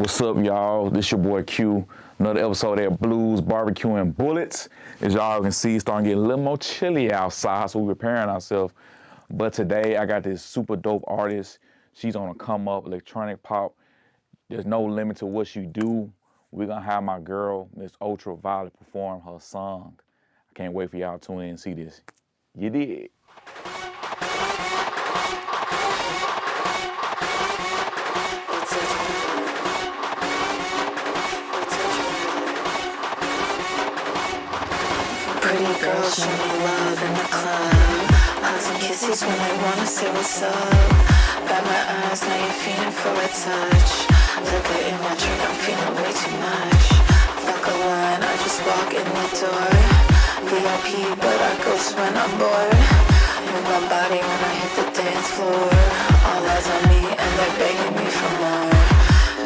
What's up, y'all? This your boy Q. Another episode of Blues, Barbecue, and Bullets. As y'all can see, it's starting to get a little more chilly outside, so we're preparing ourselves. But today, I got this super dope artist. She's on a come up, electronic pop. There's no limit to what she do. We're gonna have my girl, Miss Vltra Violet, perform her song. I can't wait for y'all to tune in and see this. You did. Pretty girls show me love in the club. Hugs and kisses when they wanna say what's up. Got my eyes, now you're feeling for a touch. Liquor in my drink, I'm feeling way too much. Fuck a line, I just walk in the door. VIP, but I ghost when I'm bored. Move my body when I hit the dance floor. All eyes on me and they're begging me for more.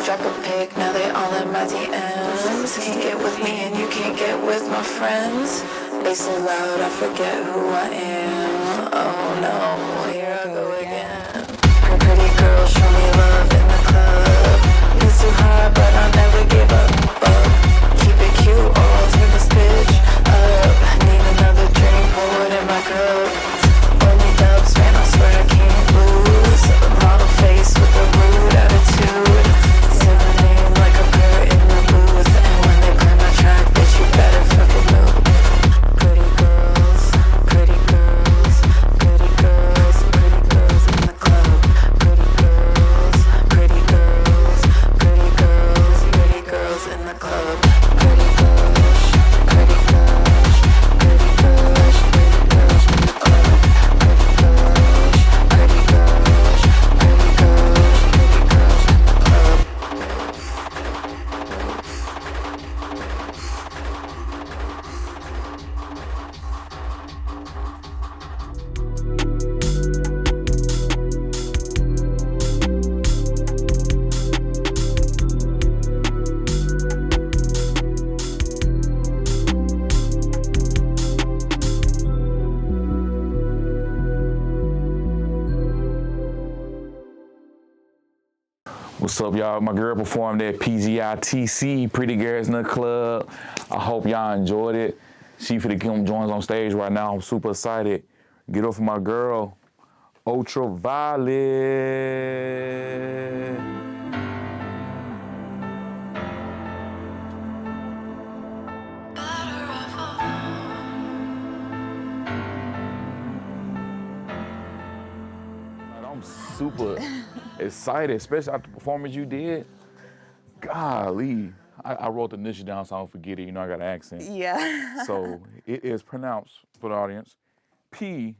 Drop a pic, now they all in my DMs. Can't get with me and you can't get with my friends. Bass so loud, I forget who I am. Oh no, here I go again. Pretty girls show me love in the club. It's too high, but I never give up. Keep it cute or I'll turn this bitch up. Need another drink, pour it in my cup. Only dubs, man, I swear I can't lose. Model face with a rude attitude. Say my name like a bird in the booth. And when they play my track, bitch, you better fucking move. Pretty girls, pretty girls, pretty girls, pretty girls in the club. Pretty girls, pretty girls, pretty girls, pretty girls in the club. Pretty girls, pretty girls, pretty girls, pretty girls in the club. Pretty girls, pretty girls, pretty girls, pretty girls in the club. What's up, y'all? My girl performed at PGITC, Pretty Girls in the Club. I hope y'all enjoyed it. She finna come join us on stage right now. I'm super excited. Get up for my girl, Vltra Violet. I'm super excited, especially after the performance you did. Golly. I wrote the initial down so I don't forget it. You know I got an accent. Yeah. So it is pronounced, for the audience, P.G.I.T.C.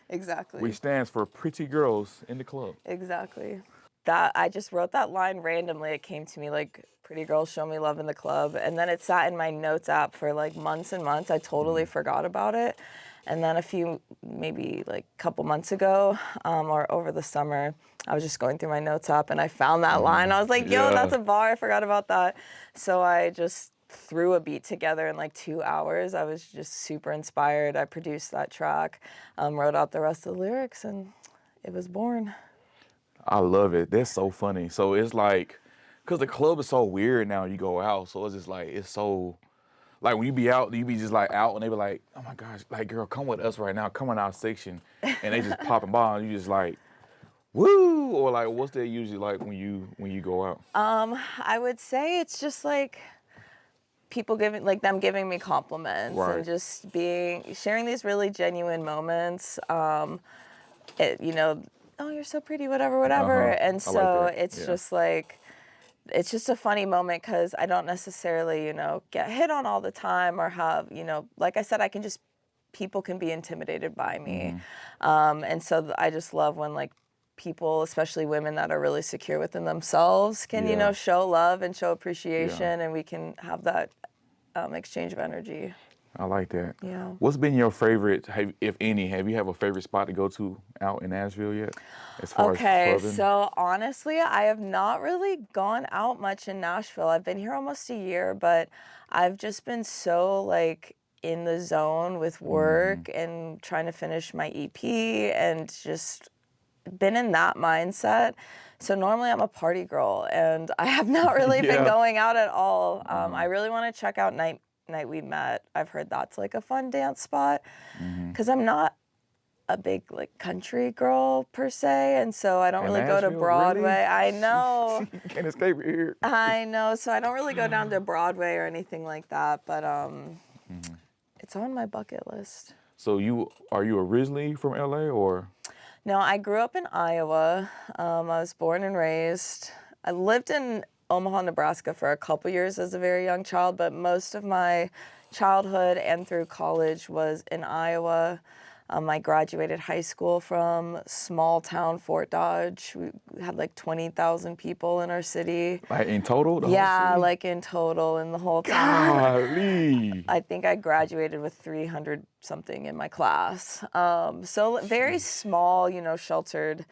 Exactly. Which stands for Pretty Girls in the Club. Exactly. That I just wrote that line randomly. It came to me like pretty girls show me love in the club. And then it sat in my notes app for like months and months. I totally forgot about it. And then maybe like a couple months ago, or over the summer, I was just going through my notes app and I found that line. I was like, yo, that's a bar. I forgot about that. So I just threw a beat together in like 2 hours. I was just super inspired. I produced that track, wrote out the rest of the lyrics, and it was born. I love it. That's so funny. So it's like, because the club is so weird now, you go out. So it's just like, it's so, like when you be out, you be just like out and they be like, oh my gosh, like girl, come with us right now. Come in our section. And they just popping by and you just like, woo, or like what's that usually like when you go out? I would say it's just like people giving me compliments, Right. and just sharing these really genuine moments. Oh, you're so pretty, whatever. And so like it's just like, it's just a funny moment because I don't necessarily, get hit on all the time or have, like I said, people can be intimidated by me. And so I just love when like people, especially women that are really secure within themselves, can, show love and show appreciation, and we can have that exchange of energy. I like that. Yeah. What's been your favorite, if any, have you have a favorite spot to go to out in Nashville yet? As far as clubbing? So honestly, I have not really gone out much in Nashville. I've been here almost a year, but I've just been so like in the zone with work and trying to finish my EP and just been in that mindset. So normally I'm a party girl, and I have not really been Yeah. going out at all. I really want to check out Night We Met. I've heard that's like a fun dance spot, because I'm not a big like country girl per se, and so I don't In really go to Nashville, really? Broadway. I know. You can't escape it here. I know, so I don't really go down to Broadway or anything like that, but it's on my bucket list. So are you originally from LA or? No, I grew up in Iowa. I was born and raised. I lived in Omaha, Nebraska for a couple years as a very young child, but most of my childhood and through college was in Iowa. I graduated high school from small town Fort Dodge. We had like 20,000 people in our city. Like in total? The whole Yeah, city? like in total in the whole town. Golly. I think I graduated with 300 something in my class. So very small, sheltered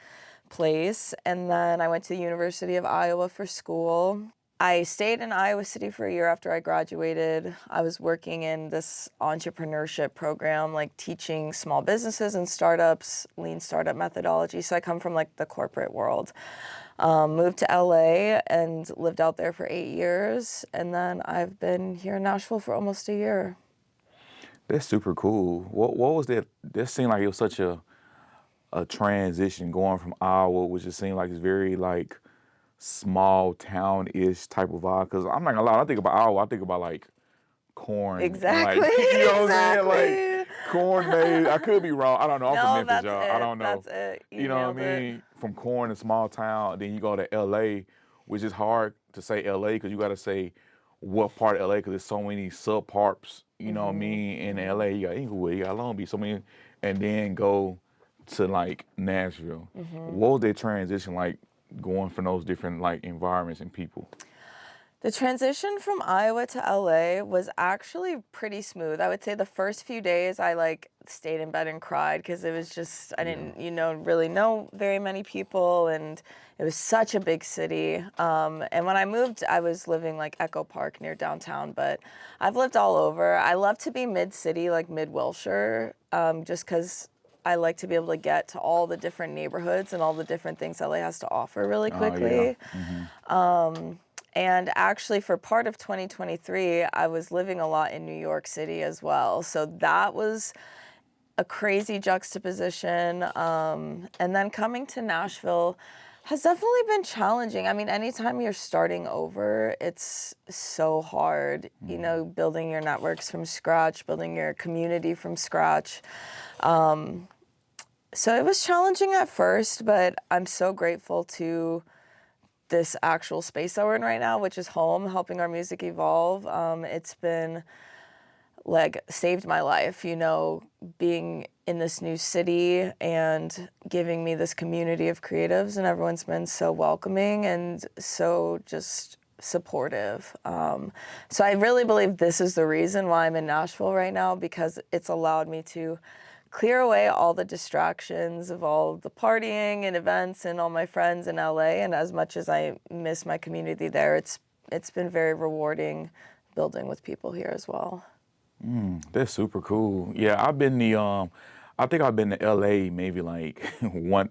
place. And then I went to the University of Iowa for school. I stayed in Iowa City for a year after I graduated. I was working in this entrepreneurship program, like teaching small businesses and startups, lean startup methodology. So I come from like the corporate world. Moved to LA and lived out there for 8 years. And then I've been here in Nashville for almost a year. That's super cool. What was that? That seemed like it was such a transition going from Iowa, which just seemed like it's very like small town-ish type of vibe. Cause I'm not gonna lie, when I think about Iowa, I think about like corn Exactly. and like you know what I'm saying? Exactly. Like corn made. I could be wrong. I don't know. I'm from No, Memphis, that's y'all. it. I don't know. That's it. You know what I nailed it. mean? From corn in small town, then you go to LA, which is hard to say LA because you gotta say what part of LA because there's so many subparts, you know what I mean? In LA, you got Inglewood, you got Long Beach, so many, and then go to like Nashville. What was that transition like going from those different like environments and people? The transition from Iowa to LA was actually pretty smooth. I would say the first few days I like stayed in bed and cried because it was just, I didn't, really know very many people, and it was such a big city. And when I moved, I was living like Echo Park near downtown, but I've lived all over. I love to be mid-city, like mid-Wilshire, just because I like to be able to get to all the different neighborhoods and all the different things LA has to offer really quickly. And actually, for part of 2023, I was living a lot in New York City as well. So that was a crazy juxtaposition. And then coming to Nashville has definitely been challenging. I mean, anytime you're starting over, it's so hard, building your networks from scratch, building your community from scratch. So it was challenging at first, but I'm so grateful to this actual space that we're in right now, which is home, helping our music evolve. It's been like saved my life, being in this new city and giving me this community of creatives, and everyone's been so welcoming and so just supportive. So I really believe this is the reason why I'm in Nashville right now, because it's allowed me to clear away all the distractions of all the partying and events and all my friends in LA. And as much as I miss my community there, it's been very rewarding building with people here as well. That's super cool. Yeah, I think I've been to LA maybe like one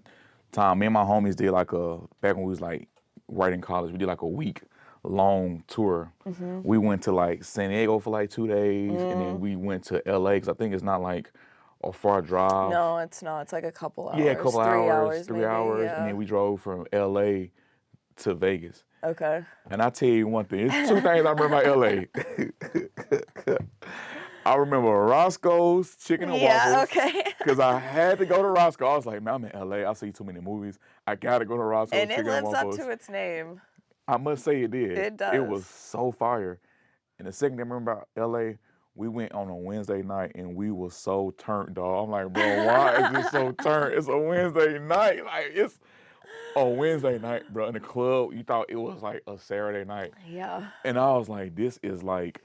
time. Me and my homies did like back when we was like right in college, we did like a week long tour. We went to like San Diego for like 2 days and then we went to LA because I think it's not like a far drive. No, it's not. It's like a couple hours. Yeah, a couple 3 hours, hours, maybe, and yeah. then we drove from LA to Vegas. Okay. And I tell you one thing, it's two things I remember about LA. I remember Roscoe's Chicken and Yeah, Waffles. okay. Because I had to go to Roscoe. I was like, man, I'm in LA. I see too many movies. I gotta go to Roscoe's And it Chicken and lives up Waffles. to its name. I must say it did. It does. It was so fire. And the second thing I remember about LA, we went on a Wednesday night and we were so turned, dog. I'm like, bro, why is this so turned? It's a Wednesday night. Like, it's a Wednesday night, bro. In the club, you thought it was like a Saturday night. Yeah. And I was like, this is like,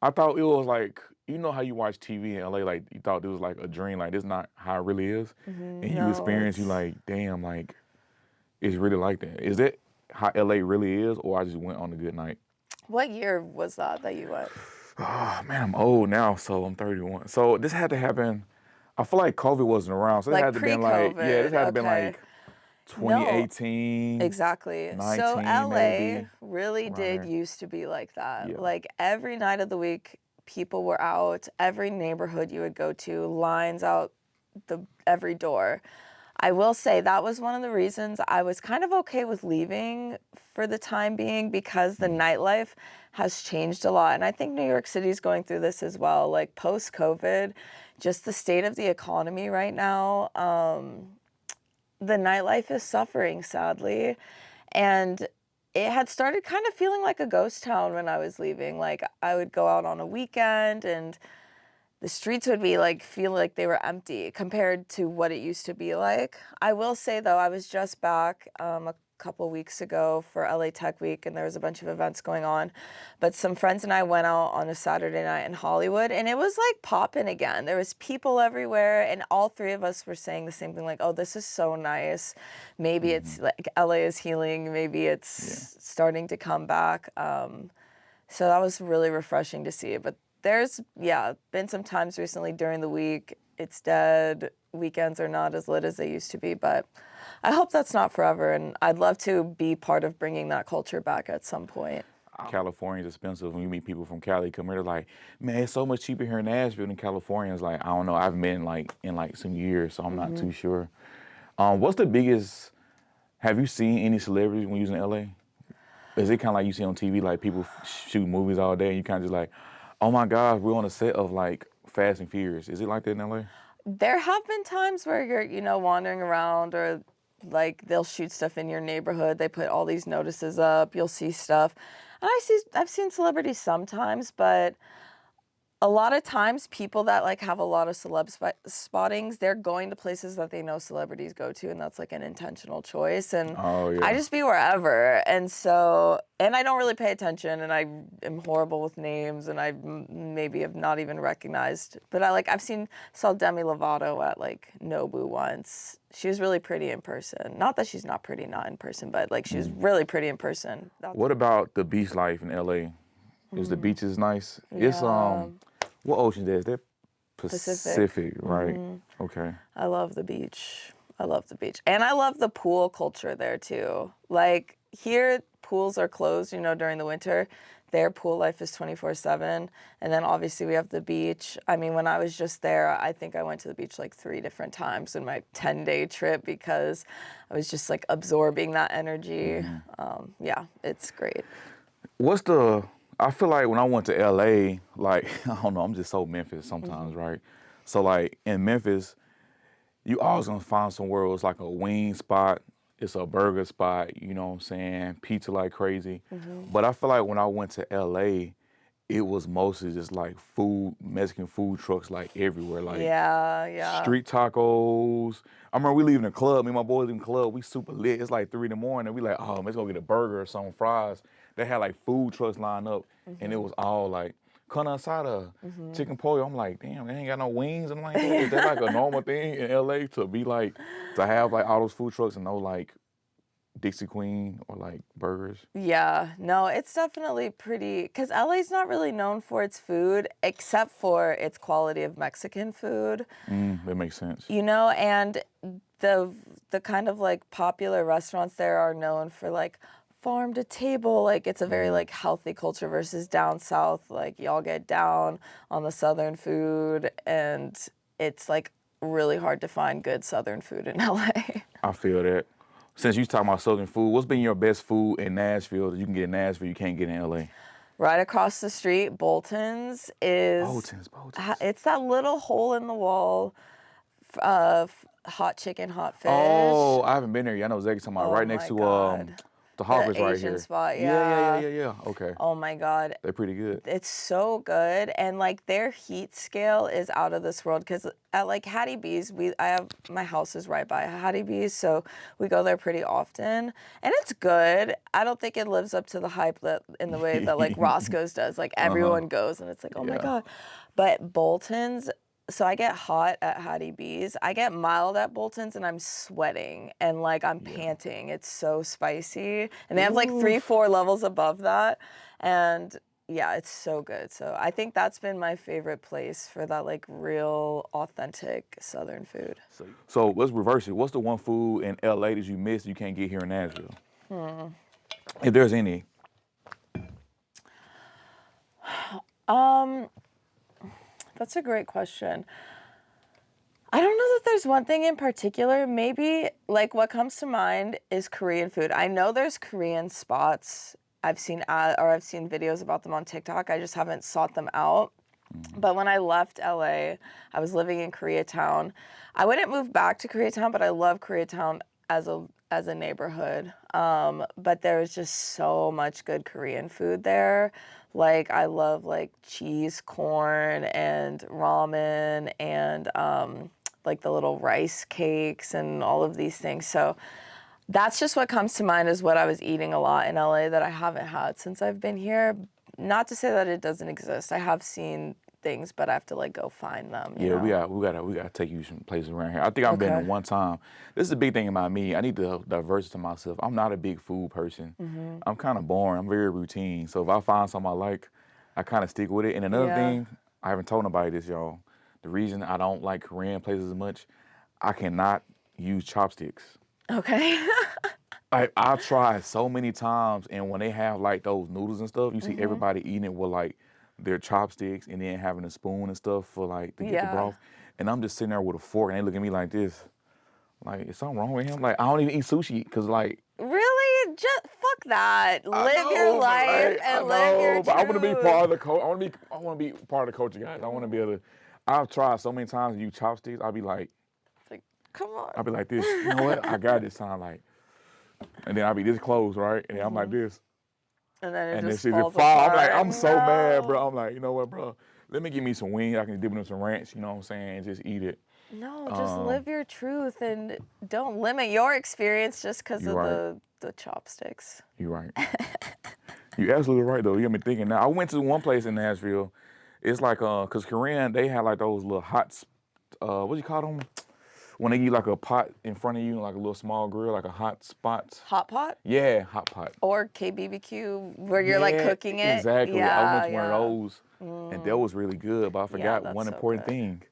I thought it was like, you know how you watch TV in LA, like you thought it was like a dream, like this not how it really is. And you No, experience, you like, damn, like, it's really like that. Is that how LA really is, or I just went on a good night? What year was that you went? Oh man, I'm old now, so I'm 31. So this had to happen, I feel like COVID wasn't around, so it Like had to been like, yeah, this pre-COVID, had to been okay. like No, 2018, exactly. So 19 LA maybe, really around did there. used to be like that. Yeah. Like every night of the week, people were out. Every neighborhood you would go to, lines out the every door. I will say that was one of the reasons I was kind of okay with leaving for the time being because the nightlife has changed a lot. And I think New York City's going through this as well. Like post COVID, just the state of the economy right now, the nightlife is suffering sadly. And it had started kind of feeling like a ghost town when I was leaving. Like I would go out on a weekend and the streets would be like feel like they were empty compared to what it used to be like. I will say though, I was just back a couple weeks ago for LA Tech Week and there was a bunch of events going on. But some friends and I went out on a Saturday night in Hollywood and it was like popping again. There was people everywhere and all three of us were saying the same thing like, oh, this is so nice. Maybe it's like LA is healing, maybe Yeah. it's starting to come back. So that was really refreshing to see. But there's, yeah, been some times recently during the week, it's dead. Weekends are not as lit as they used to be, but I hope that's not forever. And I'd love to be part of bringing that culture back at some point. California's expensive. When you meet people from Cali, come here, they're like, man, it's so much cheaper here in Nashville than California. It's like, I don't know. I haven't been in like some years, so I'm not too sure. What's the biggest? Have you seen any celebrities when you was in LA? Is it kind of like you see on TV, like people shoot movies all day, and you kind of just like, oh my gosh, we're on a set of like Fast and Furious. Is it like that in LA? There have been times where you're, wandering around or like they'll shoot stuff in your neighborhood. They put all these notices up. You'll see stuff. And I've seen celebrities sometimes, but a lot of times people that like have a lot of spottings, they're going to places that they know celebrities go to and that's like an intentional choice and Oh I yeah. just be wherever. And so and I don't really pay attention and I am horrible with names and I maybe have not even recognized, but saw Demi Lovato at like Nobu once. She was really pretty in person. Not that she's not pretty not in person, but like she was really pretty in person. What about the beach life in LA? Is the beaches nice? It's Yeah, what ocean is that? Pacific. Pacific, right? Okay. I love the beach. I love the beach. And I love the pool culture there too. Like here, pools are closed, during the winter. Their pool life is 24/7. And then obviously we have the beach. I mean, when I was just there, I think I went to the beach like 3 different times in my 10-day trip because I was just like absorbing that energy. Yeah, it's great. What's the? I feel like when I went to LA, like I don't know, I'm just so Memphis sometimes, right? So like in Memphis, you always gonna find somewhere where it's like a wing spot, it's a burger spot, you know what I'm saying? Pizza like crazy. But I feel like when I went to LA, it was mostly just like food, Mexican food trucks like everywhere, like Yeah, yeah. street tacos. I remember we leaving the club, me and my boys leaving the club, we super lit. It's like 3 in the morning. We like, oh, let's go get a burger or some fries. They had like food trucks lined up and it was all like carne asada, chicken pollo. I'm like, damn, they ain't got no wings and like that. Is that like a normal thing in LA to be like, to have like all those food trucks and no like Dixie Queen or like burgers? Yeah, no, it's definitely pretty, because LA's not really known for its food except for its quality of Mexican food, That makes sense. and the kind of like popular restaurants there are known for like farm to table, like it's a very like healthy culture versus down south, like y'all get down on the southern food and it's like really hard to find good southern food in LA. I feel that. Since you talking about Southern food, what's been your best food in Nashville that you can get in Nashville you can't get in LA? Right across the street, Bolton's is Bolton's. it's that little hole in the wall hot chicken, hot fish. Oh, I haven't been there yet. I know exactly talking about Oh right next my to God. the The Harvest right Asian here. spot, Yeah. yeah. Okay. Oh my God. They're pretty good. It's so good. And like their heat scale is out of this world because at like Hattie B's, my house is right by Hattie B's, so we go there pretty often. And it's good. I don't think it lives up to the hype that in the way that like Roscoe's does. Like everyone goes and it's like, oh my Yeah. God. But Bolton's, so I get hot at Hattie B's. I get mild at Bolton's and I'm sweating and like I'm panting. It's so spicy. And they have like 3, 4 levels above that. And Yeah, it's so good. So I think that's been my favorite place for that like real authentic Southern food. So let's reverse it. What's the one food in LA that you miss you can't get here in Nashville? If there's any. That's a great question. I don't know that there's one thing in particular. Maybe like what comes to mind is Korean food. I know there's Korean spots. I've seen videos about them on TikTok. I just haven't sought them out. But when I left LA, I was living in Koreatown. I wouldn't move back to Koreatown, but I love Koreatown as a neighborhood. But there's just so much good Korean food there. Like I love like cheese corn and ramen and like the little rice cakes and all of these things. So that's just what comes to mind is what I was eating a lot in LA that I haven't had since I've been here. Not to say that it doesn't exist. I have seen things, but I have to like go find them. You Yeah, know? we gotta take you some places around here. I think I've been Okay. in one time. This is the big thing about me. I need to diversify myself. I'm not a big food person. I'm kind of boring. I'm very routine. So if I find something I like, I kind of stick with it. And another Yeah. thing, I haven't told nobody this, y'all. The reason I don't like Korean places as much, I cannot use chopsticks. Okay. I've tried so many times, and when they have like those noodles and stuff, you see everybody eating it with like their chopsticks and then having a spoon and stuff for like to get the Yeah. broth. And I'm just sitting there with a fork, and they look at me like this, like is something wrong with him? Like I don't even eat sushi because like Really? Just fuck that. I Live your know, but life like I and live your know, but I want to be truth. part of the coach. I want to be part of the culture, guys. I want to be able to. I've tried so many times to use chopsticks. I'll be like Come on. this. You know what? I got this time, like, and then I'll be this close, right? And then I'm like this. And then it And then just shit just falls fall. I'm like, apart. I'm so mad, No. bro. I'm like, you know what, bro? Let me give me some wings. I can dip it in some ranch, you know what I'm saying, and just eat it. No, just live your truth and don't limit your experience just because You're of right. the chopsticks. You're right. You're absolutely right, though. You got me thinking now. I went to one place in Nashville. It's like, cause Korean, they had like those little what do you call them? When they eat like a pot in front of you, like a little small grill, like a hot spot. Hot pot Yeah, hot pot. or KBBQ where you're like Yeah, cooking it. exactly. I went Yeah, to one of yeah. those, and that was really good. But I Yeah, forgot that's one so important good. thing.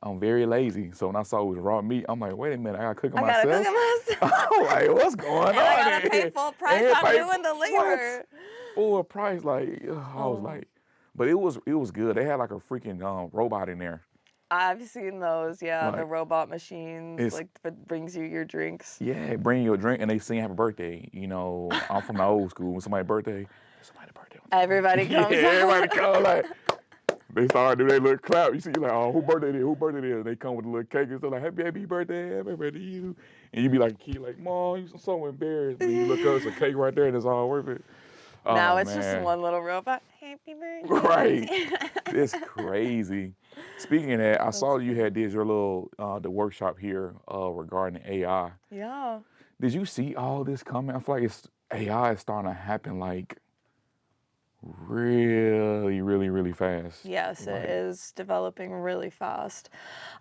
I'm very lazy, so when I saw it was raw meat, I'm like, wait a minute, I gotta cook it I gotta cook myself. it myself. I'm like, what's going And I on gotta pay here? full price And on pay doing the what? labor. Full price, like I was like, but it was good. They had like a freaking robot in there. I've seen those, yeah, the Like robot machines, it's like that brings you your drinks. yeah, bring you a drink and they sing happy birthday. You know, I'm from the old school. When somebody's birthday, it's somebody's birthday. Everybody Yeah, comes everybody out. come like. They start doing their little clap. You see, like, oh, who birthday it is? Who birthday it is? They come with a little cake and stuff like, happy birthday, happy birthday to you. And you be like, kid, like, Mom, you're so embarrassed. But then you look up, it's a cake right there, and it's all worth it. Now Oh it's just man, one little robot. Happy right? birthday. It's crazy. Speaking of that, I saw you funny. had did your little the workshop here regarding AI. Yeah. Did you see all this coming? I feel like AI is starting to happen like really, really, really fast. Yes, it Like, is developing really fast.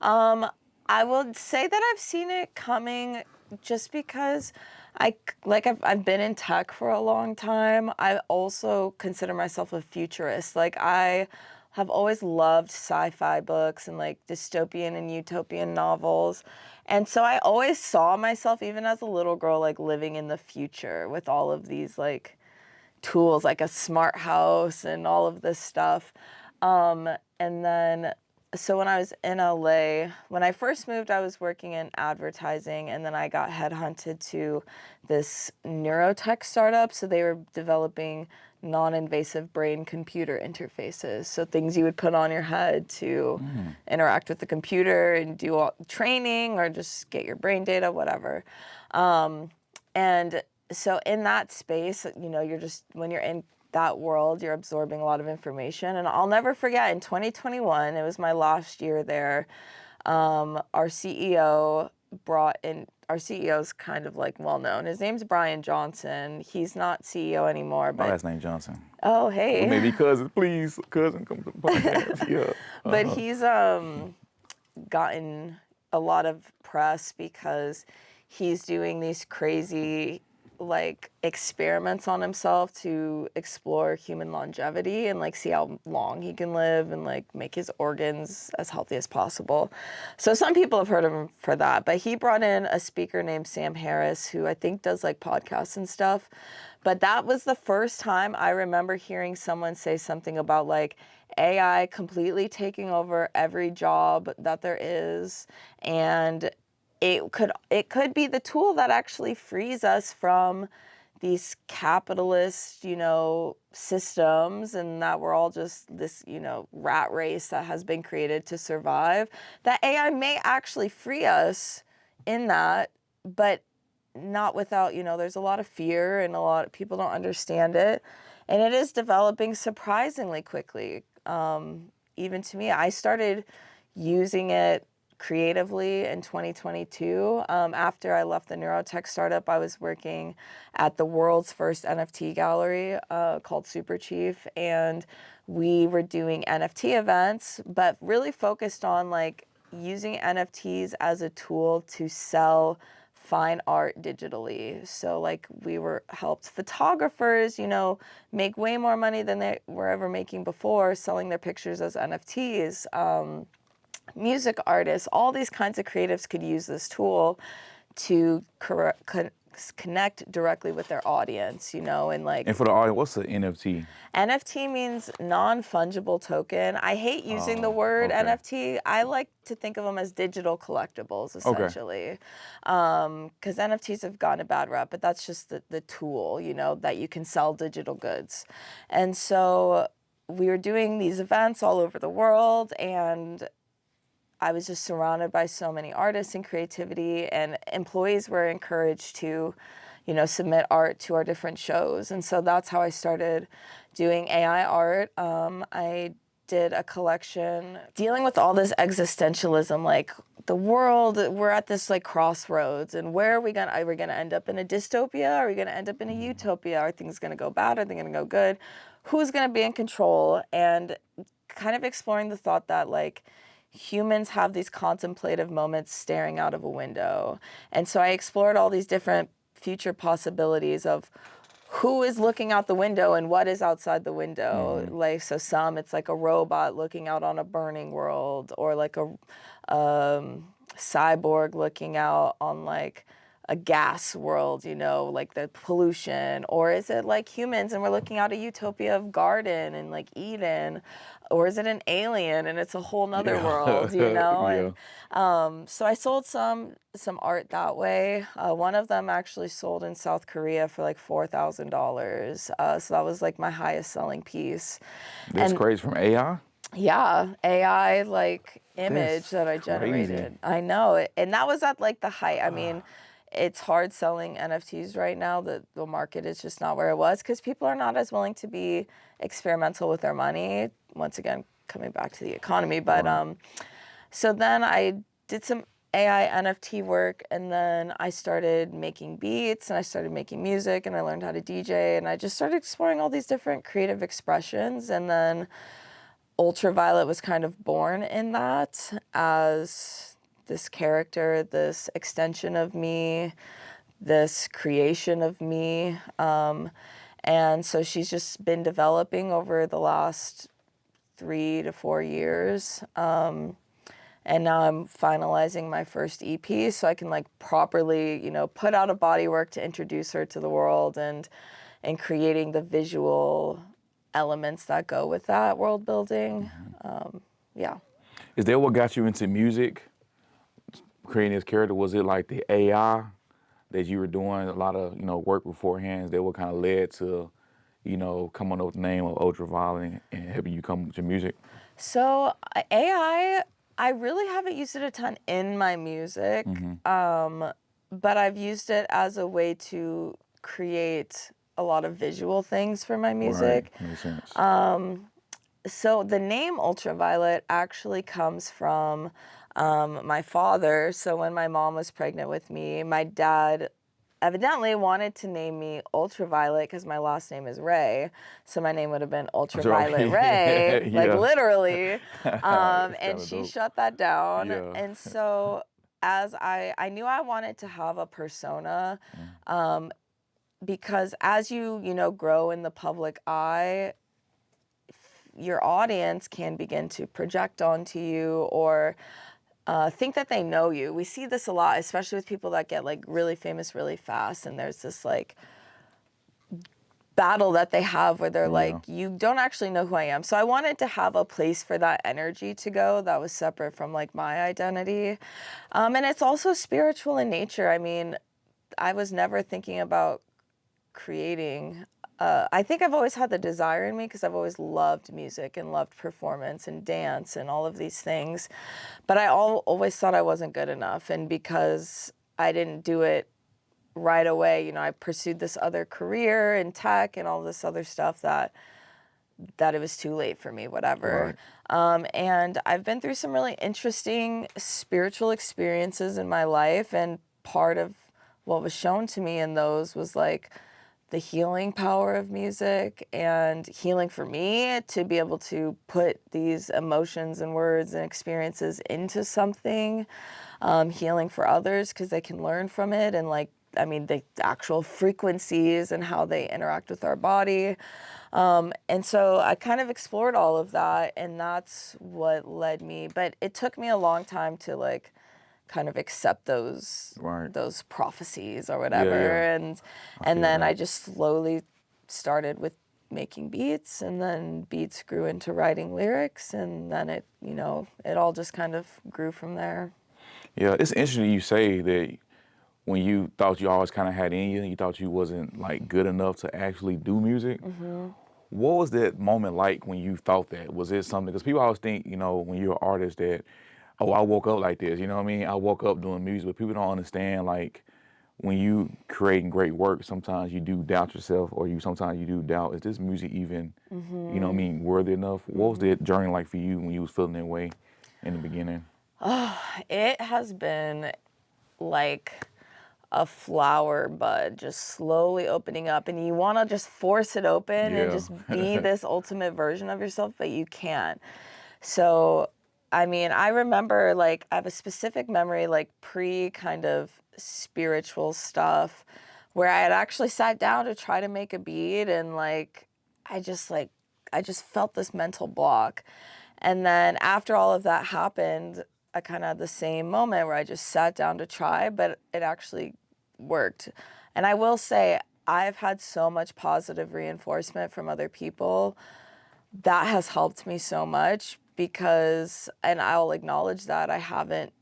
I would say that I've seen it coming just because I've been in tech for a long time. I also consider myself a futurist. Like I have always loved sci-fi books and like dystopian and utopian novels. And so I always saw myself even as a little girl like living in the future with all of these like tools like a smart house and all of this stuff. And then, so when I was in LA, when I first moved, I was working in advertising, and then I got headhunted to this neurotech startup. So they were developing non-invasive brain-computer interfaces. So things you would put on your head to interact with the computer and do training or just get your brain data, whatever. And so in that space, you know, when you're in that world, you're absorbing a lot of information. And I'll never forget in 2021, it was my last year there, our CEO our CEO's kind of like well known. His name's Brian Johnson. He's not CEO anymore, my but last name Johnson. oh, We may hey. be cousins, please. Cousin, come to the podcast. Yeah. But he's gotten a lot of press because he's doing these crazy like experiments on himself to explore human longevity and like see how long he can live and like make his organs as healthy as possible. So some people have heard of him for that, but he brought in a speaker named Sam Harris, who I think does like podcasts and stuff. But that was the first time I remember hearing someone say something about like AI completely taking over every job that there is, and it could be the tool that actually frees us from these capitalist, systems, and that we're all just this, rat race that has been created to survive. That AI may actually free us in that, but not without, there's a lot of fear and a lot of people don't understand it. And it is developing surprisingly quickly. Even to me, I started using it creatively in 2022. After I left the neurotech startup, I was working at the world's first NFT gallery called Super Chief, and we were doing NFT events, but really focused on like using NFTs as a tool to sell fine art digitally. So like we helped photographers, make way more money than they were ever making before selling their pictures as NFTs. Music artists, all these kinds of creatives could use this tool to connect directly with their audience, and like. And for the audience, what's an NFT? NFT means non-fungible token. I hate using the word okay. NFT. I like to think of them as digital collectibles, essentially. Because NFTs have gotten a bad rep, but that's just the tool, that you can sell digital goods. And so we were doing these events all over the world, and I was just surrounded by so many artists and creativity, and employees were encouraged to, submit art to our different shows. And so that's how I started doing AI art. I did a collection dealing with all this existentialism, like the world, we're at this like crossroads, and where are we gonna end up in a dystopia? Are we gonna end up in a utopia? Are things gonna go bad? Are they gonna go good? Who's gonna be in control? And kind of exploring the thought that like, humans have these contemplative moments staring out of a window. And so I explored all these different future possibilities of who is looking out the window and what is outside the window. Like, so some, it's like a robot looking out on a burning world, or like a cyborg looking out on like a gas world, like the pollution? Or is it like humans and we're looking out a utopia of garden and like Eden? Or is it an alien and it's a whole nother world, Yeah. And so I sold some art that way. One of them actually sold in South Korea for like $4,000. So that was like my highest selling piece. That's And crazy. From AI? yeah, AI like image That's that I crazy. generated. I know. And that was at like the height. I mean, it's hard selling NFTs right now. The market is just not where it was because people are not as willing to be experimental with their money. Once again, coming back to the economy. But Right. so then I did some AI NFT work, and then I started making beats, and I started making music, and I learned how to DJ, and I just started exploring all these different creative expressions. And then Vltra Violet was kind of born in that as this character, this extension of me, this creation of me. And so she's just been developing over the last 3 to 4 years. And now I'm finalizing my first EP so I can like properly, put out a body work to introduce her to the world, and creating the visual elements that go with that world building. Yeah. Is that what got you into music, creating this character? Was it like the AI that you were doing a lot of, work beforehand that what kind of led to, coming up with the name of Vltra Violet and helping you come with your music? So AI, I really haven't used it a ton in my music, but I've used it as a way to create a lot of visual things for my music. Right. Makes sense. So the name Vltra Violet actually comes from my father. So when my mom was pregnant with me, my dad evidently wanted to name me Ultraviolet because my last name is Ray. So my name would have been Ultraviolet Ray, like Yeah. literally. And kinda she dope. shut that down. Yeah. And so as I knew I wanted to have a persona, because as you, grow in the public eye, your audience can begin to project onto you or think that they know you. We see this a lot, especially with people that get like really famous really fast. And there's this like battle that they have where they're like, you don't actually know who I am. So I wanted to have a place for that energy to go that was separate from like my identity. And it's also spiritual in nature. I mean, I was never thinking about creating. I think I've always had the desire in me because I've always loved music and loved performance and dance and all of these things. But I always thought I wasn't good enough. And because I didn't do it right away, I pursued this other career in tech and all this other stuff that it was too late for me, whatever. And I've been through some really interesting spiritual experiences in my life. And part of what was shown to me in those was like the healing power of music and healing for me to be able to put these emotions and words and experiences into something, healing for others because they can learn from it and like, I mean, the actual frequencies and how they interact with our body. And so I kind of explored all of that, and that's what led me. But it took me a long time to like kind of accept those prophecies or whatever. And then I just slowly started with making beats, and then beats grew into writing lyrics, and then it, it all just kind of grew from there. Yeah, it's interesting you say that when you thought you always kind of had in you, you thought you wasn't like good enough to actually do music. What was that moment like when you thought that? Was it something, because people always think, when you're an artist that, oh, I woke up like this, you know what I mean? I woke up doing music, but people don't understand like when you creating great work, sometimes you do doubt yourself, or sometimes you do doubt, is this music even, you know what I mean, worthy enough? What was that journey like for you when you was feeling that way in the beginning? It has been like a flower bud just slowly opening up, and you want to just force it open and just be this ultimate version of yourself, but you can't. So, I mean, I remember like I have a specific memory like pre kind of spiritual stuff where I had actually sat down to try to make a beat, and like I just felt this mental block. And then after all of that happened, I kind of had the same moment where I just sat down to try, but it actually worked. And I will say, I've had so much positive reinforcement from other people that has helped me so much because, and I'll acknowledge that I haven't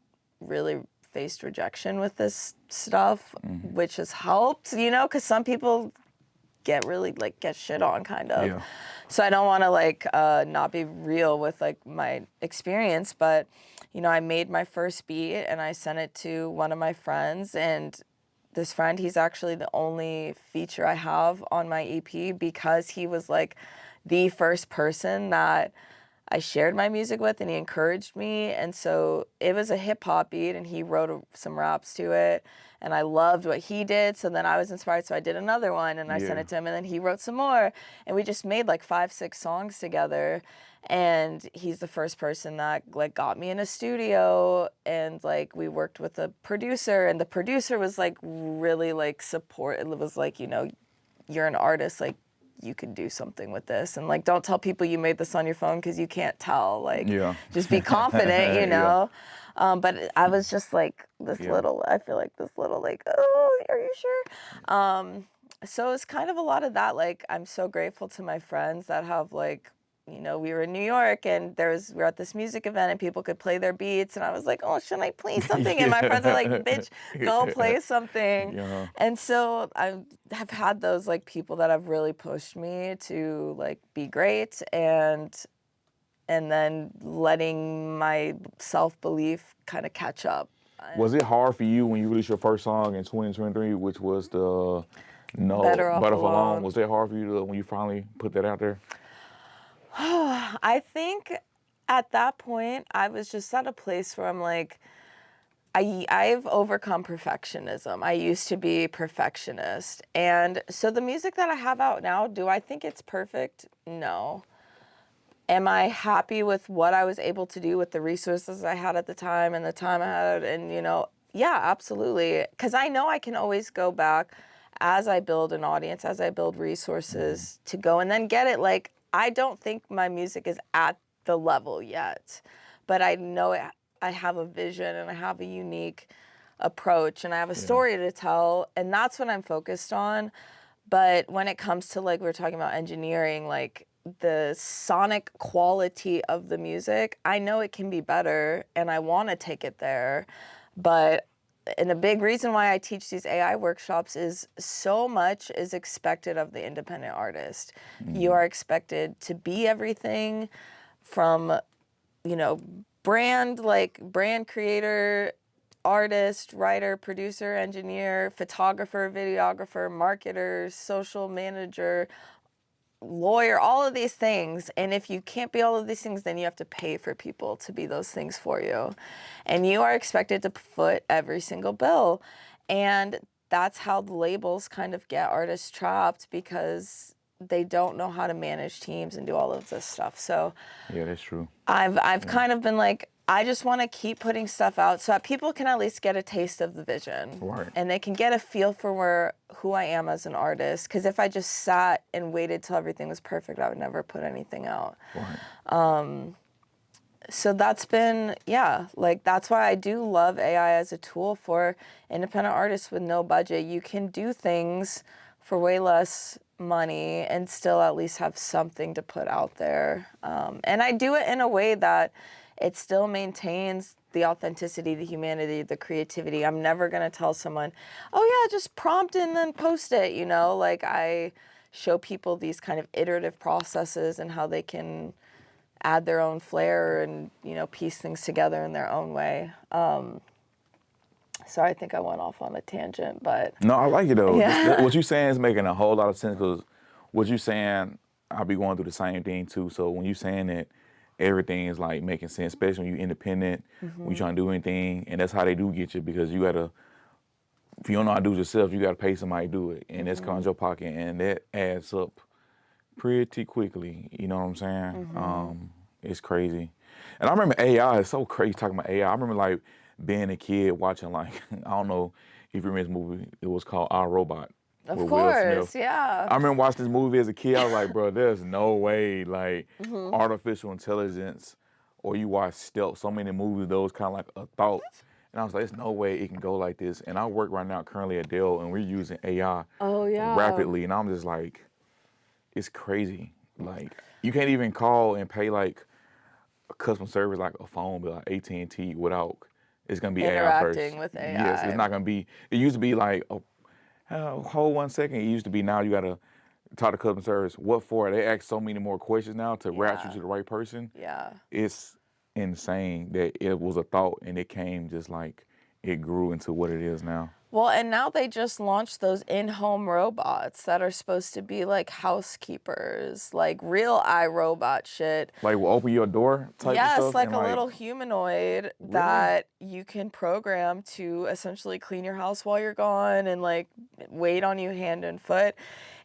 really faced rejection with this stuff, which has helped, because some people get really like get shit on kind of. Yeah. So I don't want to like not be real with like my experience, but I made my first beat and I sent it to one of my friends, and this friend, he's actually the only feature I have on my EP because he was like the first person that I shared my music with, and he encouraged me. And so it was a hip hop beat, and he wrote some raps to it, and I loved what he did. So then I was inspired, so I did another one, and I sent it to him, and then he wrote some more, and we just made like 5-6 songs together. And he's the first person that like got me in a studio, and like we worked with a producer, and the producer was like really like support. It was like, you're an artist, like you can do something with this, and like don't tell people you made this on your phone because you can't tell, like just be confident. But I was just like this little, I feel like this little like, oh, are you sure? So it's kind of a lot of that. Like I'm so grateful to my friends that have like, we were in New York, and we were at this music event, and people could play their beats, and I was like, oh, should I play something? And my friends are like, bitch, go play something. And so I have had those like people that have really pushed me to like be great, and then letting my self-belief kind of catch up. Was it hard for you when you released your first song in 2023, which was the Better Off Alone? Was that hard for you when you finally put that out there? I think at that point, I was just at a place where I'm like, I've overcome perfectionism. I used to be perfectionist. And so the music that I have out now, do I think it's perfect? No. Am I happy with what I was able to do with the resources I had at the time and the time I had? And, yeah, absolutely. Because I know I can always go back as I build an audience, as I build resources to go and then get it. Like, I don't think my music is at the level yet, but I know it, I have a vision and I have a unique approach and I have a story to tell, and that's what I'm focused on. But when it comes to, like, we were talking about engineering, like the sonic quality of the music, I know it can be better and I want to take it there. But and a big reason why I teach these AI workshops is so much is expected of the independent artist. You are expected to be everything from, you know, brand creator, artist, writer, producer, engineer, photographer, videographer, marketer, social manager, lawyer, all of these things. And if you can't be all of these things, then you have to pay for people to be those things for you. And you are expected to foot every single bill. And that's how the labels kind of get artists trapped, because they don't know how to manage teams and do all of this stuff. So Yeah, that's true. I've kind of been like, I just want to keep putting stuff out so that people can at least get a taste of the vision. Right. And they can get a feel for who I am as an artist. Because if I just sat and waited till everything was perfect, I would never put anything out. Right. So that's been, like, that's why I do love AI as a tool for independent artists with no budget. You can do things for way less money and still at least have something to put out there. And I do it in a way that it still maintains the authenticity, the humanity, the creativity. I'm never going to tell someone, oh yeah, just prompt and then post it, you know? Like, I show people these kind of iterative processes and how they can add their own flair and, you know, piece things together in their own way. So I think I went off on a tangent, but No, I like it though. Yeah. What you saying is making a whole lot of sense, because what you saying, I'll be going through the same thing too. So when you saying that everything is like making sense, especially when you're independent, when you're trying to do anything, and that's how they do get you, because you gotta, if you don't know how to do it yourself, you gotta pay somebody to do it, and that's comes your pocket, and that adds up pretty quickly. You know what I'm saying? It's crazy. And I remember AI, it's so crazy talking about AI. I remember like being a kid watching, like, I don't know if you remember this movie, it was called I, Robot. Of with Will course, Smith. yeah. I remember watching this movie as a kid. I was like, bro, there's no way, like, artificial intelligence, or you watch Stealth, so many movies, those kind of like a thought. And I was like, there's no way it can go like this. And I work right now currently at Dell, and we're using AI Oh, yeah. rapidly. And I'm just like, it's crazy. Like, you can't even call and pay like a customer service, like a phone bill, like AT&T, without, it's gonna be AI first. Interacting with Yes, AI. it's not gonna be, it used to be like, hold 1 second. It used to be, now you gotta talk to customer service. What for? They ask so many more questions now to route you Yeah. to the right person. Yeah. It's insane that it was a thought and it came just like it grew into what it is now. Well, and now they just launched those in-home robots that are supposed to be like housekeepers, like real iRobot shit. Like, will open your door type of Yes, stuff. like and a little humanoid that you can program to essentially clean your house while you're gone and like wait on you hand and foot.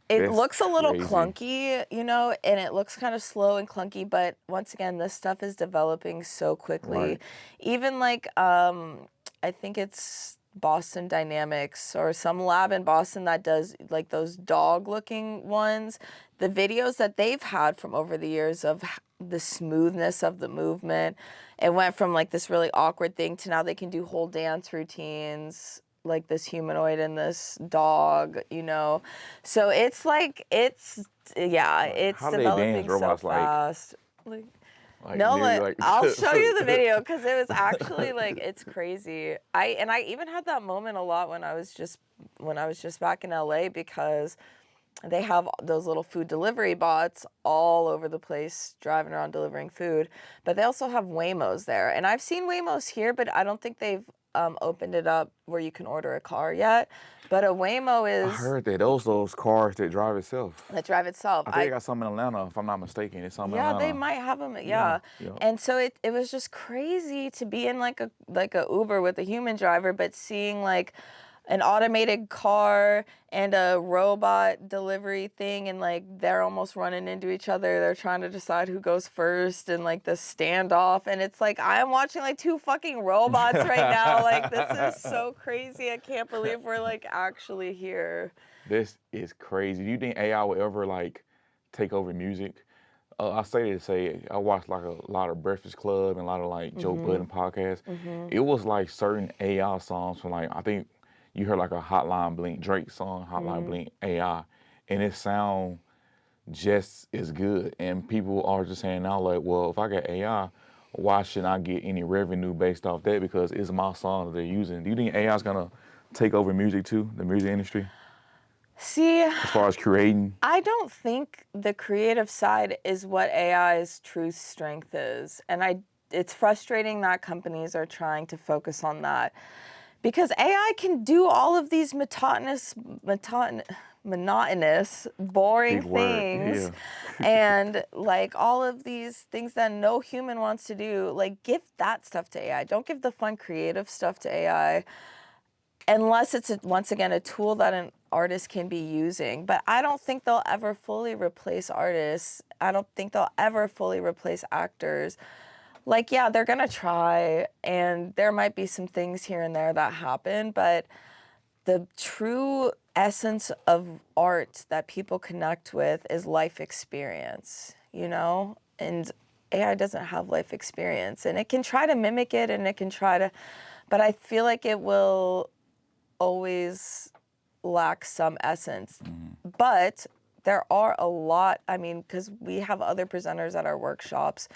It That's looks a little crazy. clunky, you know, and it looks kind of slow and clunky, but once again, this stuff is developing so quickly. Right. Even like, I think it's Boston Dynamics or some lab in Boston that does like those dog looking ones. The videos that they've had from over the years of the smoothness of the movement, it went from like this really awkward thing to now they can do whole dance routines, like this humanoid and this dog, you know. So it's like, it's How do they developing dance, so robots, like fast. Like, Like, no, literally, like, like I'll show you the video because it was actually like, it's crazy. I even had that moment a lot when I was just back in LA, because they have those little food delivery bots all over the place driving around delivering food, but they also have Waymos there. And I've seen Waymos here, but I don't think they've opened it up where you can order a car yet. But a Waymo I is heard that those cars that drive itself. that drive itself. I think they got some in Atlanta, if I'm not mistaken. It's some in Yeah, Atlanta. they might have them. Yeah. Yeah. And so it was just crazy to be in like a Uber with a human driver, but seeing like an automated car and a robot delivery thing, and like they're almost running into each other. They're trying to decide who goes first, and like the standoff. And it's like I'm watching like two fucking robots right now. Like this is so crazy. I can't believe we're like actually here. This is crazy. Do you think AI will ever like take over music? I say to say I watched like a lot of Breakfast Club and a lot of like Joe Budden podcasts. It was like certain AI songs from like I think you heard like a Hotline Blink Drake song, Hotline Blink AI, and it sound just as good. And people are just saying now like, well, if I got AI, why shouldn't I get any revenue based off that? Because it's my song that they're using. Do you think AI is gonna take over music too, the music industry? See, As far as creating? I don't think the creative side is what AI's true strength is. And it's frustrating that companies are trying to focus on that. Because AI can do all of these monotonous, boring Big word, things. yeah. And like all of these things that no human wants to do, like give that stuff to AI. Don't give the fun creative stuff to AI. Unless it's, once again, a tool that an artist can be using. But I don't think they'll ever fully replace artists. I don't think they'll ever fully replace actors. Like, yeah, they're gonna try, and there might be some things here and there that happen, but the true essence of art that people connect with is life experience, you know? And AI doesn't have life experience, and it can try to mimic it, and it can try to, but I feel like it will always lack some essence. But there are a lot, I mean, because we have other presenters at our workshops,